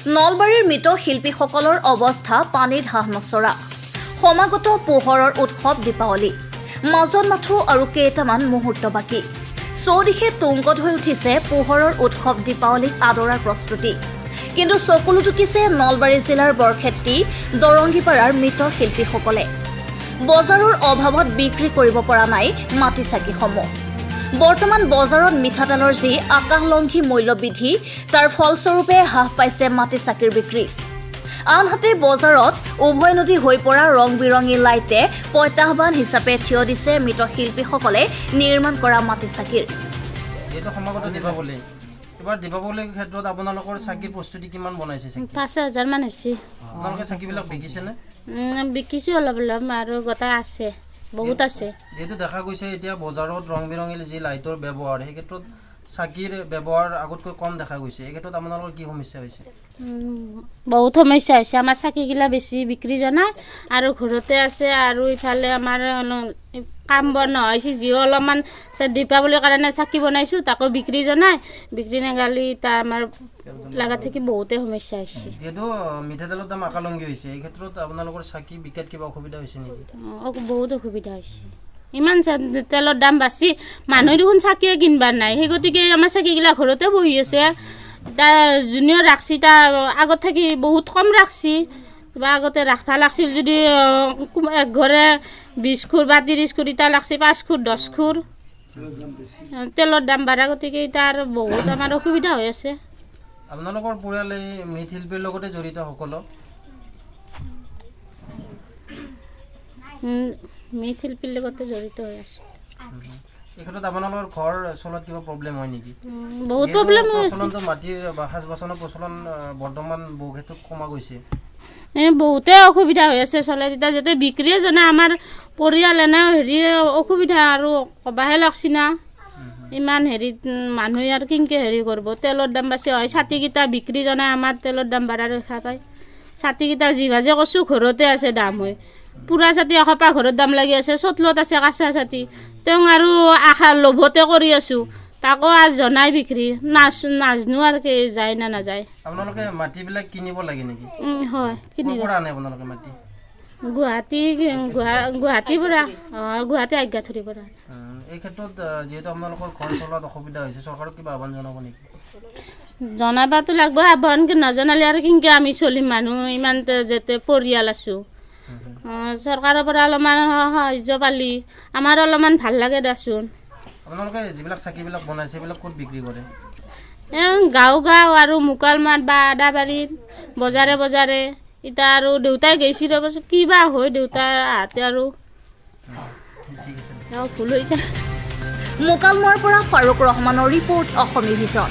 নলবাৰীৰ মৃত শিল্পীসকলৰ অৱস্থা পানীত হাঁহ নচৰা। সমাগত পোহৰৰ উৎসৱ দীপাৱলী, মাজত মাথো আৰু কেইটামান মুহূৰ্ত বাকী। চৌদিশে তুংগত হৈ উঠিছে পোহৰৰ উৎসৱ দীপাৱলীক আদৰাৰ প্ৰস্তুতি। কিন্তু চকুলো টুকিছে নলবাৰী জিলাৰ বৰক্ষেত্ৰী দৰংগীপাৰাৰ মৃত শিল্পীসকলে। বজাৰৰ অভাৱত বিক্ৰী কৰিব পৰা নাই মাটি চাকিসমূহ। বৰ্তমান বজাৰত মিঠাতেলৰ যি আকাশলংঘী মূল্য বৃদ্ধি, তাৰ ফলস্বৰূপে হ্ৰাস পাইছে মাটি চাকিৰ বিক্ৰী। আনহাতে বজাৰত উভয় নদী হৈ পৰা ৰং বিৰঙী লাইটে প্ৰত্যাহ্বান হিচাপে থিয় দিছে মৃত শিল্পীসকলে নিৰ্মাণ কৰা মাটি চাকিৰ। এইটো সমাগত দীপাৱলী, এবাৰ দীপাৱলীৰ ক্ষেত্ৰত আপোনালোকৰ চাকিৰ প্ৰস্তুতি কিমান বনাইছে? ৫,০০০ মান হৈছে। আপোনালোকে চাকিবিলাক বিকিছেনে? বিকিছোঁ অলপ অলপ আৰু গোটাই আছে, বহুত আছে। যিহেতু দেখা গৈছে এতিয়া বজাৰত ৰং বিৰঙী যি লাইটৰ ব্যৱহাৰ, সেই ক্ষেত্ৰত চাকিৰ ব্যৱহাৰ আগতকৈ কম দেখা গৈছে। এই ক্ষেত্ৰত আপোনালোকৰ কি সমস্যা হৈছে? বহুত সমস্যা হৈছে। আমাৰ চাকিগিলা বেছি বিক্ৰী জনাই আৰু ঘৰতে আছে, আৰু ইফালে আমাৰ কাম বন নহৈছে। যিও অলপমান দীপাৱলীৰ কাৰণে চাকি বনাইছোঁ, তাকো বিক্ৰী জনাই, বিক্ৰী নাগালি তাৰ আমাৰ লাগা থাকি বহুতে সমস্যা হৈছে। যিহেতু মিঠাতেলৰ দাম আকালংঘী হৈছে, এই ক্ষেত্ৰত আপোনালোকৰ চাকি বিকাত কিবা অসুবিধা হৈছে নেকি? বহুত অসুবিধা হৈছে। ইমান তেলৰ দাম বাঢ়ি মানুহে দেখোন চাকিয়ে কিনবাৰ নাই। সেই গতিকে আমাৰ চাকিগিলা ঘৰতে বহি আছে। তাৰ জুনিয়ৰ ৰাখছি, তাৰ আগত থাকি বহুত কম ৰাখছি। কিবা আগতে ৰাখবা লাগছিল যদি এক ঘৰে 20 খুৰ বা 30 খুৰ, এতিয়া লাগছি 5 খুৰ 10 খুৰ। তেলৰ দাম বাঢ়া গতিকে এতিয়া আৰু বহুত আমাৰ অসুবিধা হৈ আছে। আপোনালোকৰ পৰিয়ালে মৃৎশিল্পীৰ লগতে জড়িত সকলো? মৃৎশিল্পীৰ লগতে জড়িত হৈ আছোঁ। এই ক্ষেত্ৰত আপোনালোকৰ ঘৰ চলাত কিবা প্ৰব্লেম হয় নেকি? বহুত প্ৰব্লেম হৈ আছে। প্ৰচলনটো মাটিৰ সাজ বাচনৰ প্ৰচলন বৰ্তমান বহু ক্ষেত্ৰত কমা গৈছে। বহুতে অসুবিধা হৈ আছে চলে। তেতিয়া যাতে বিক্ৰীয়ে জনা আমাৰ পৰিয়াল এনে হেৰি অসুবিধা আৰু ক'বাহে লাগছি না। ইমান হেৰিত মানুহে আৰু কিনকে হেৰি কৰিব। তেলৰ দাম বেছি হয়, ছাতিকেইটা বিক্ৰী জনাই আমাৰ তেলৰ দাম বাঢ়া দেখা পায়। ছাতিকেইটা যি ভাজে কৈছোঁ ঘৰতে আছে দাম হয়। পুৰা ছাতি এশপা ঘৰত দাম লাগি আছে, চতলত আছে কাঁচা ছাতি। তেওঁ আৰু আশা লোভতে কৰি আছোঁ, তাকো আজ জনাই বিক্ৰী নাজনো আৰু কি যায় না নাযায়। আপোনালোকে মাটিবিলাক কিনিব লাগে নেকি? হয়, কিনিব। ক'ৰ পৰা আনে আপোনালোকে মাটি? গুৱাহাটীৰ পৰা, গুৱাহাটী আজ্ঞাথুৰিৰ পৰা। এই ক্ষেত্ৰত যিহেতু আপোনালোকৰ ঘৰ চলোৱাত অসুবিধা হৈছে, চৰকাৰক কিবা আহ্বান জনাব নেকি? জনাবাতো লাগব, আহ্বান নজনালে আৰু কেনেকৈ আমি চলিম। মানুহ ইমান যাতে পৰিয়াল আছোঁ, চৰকাৰৰ পৰা অলপমান সাহাৰ্য পালি আমাৰ অলপমান ভাল লাগে দেচোন। আপোনালোকে যিবিলাক চাকিবিলাক বনাইছে সেইবিলাক ক'ত বিক্ৰী কৰে? গাঁও আৰু মোকালমাত বা আদাবাৰীত, বজাৰে বজাৰে। এতিয়া আৰু দেউতাই গৈছি, তাৰপাছত কিবা হয় দেউতাৰ আহাতে আৰু ভুল হৈ যায়। মোকালমৰ পৰা ফাৰুক ৰহমানৰ ৰিপৰ্ট, অসমী ভিজন।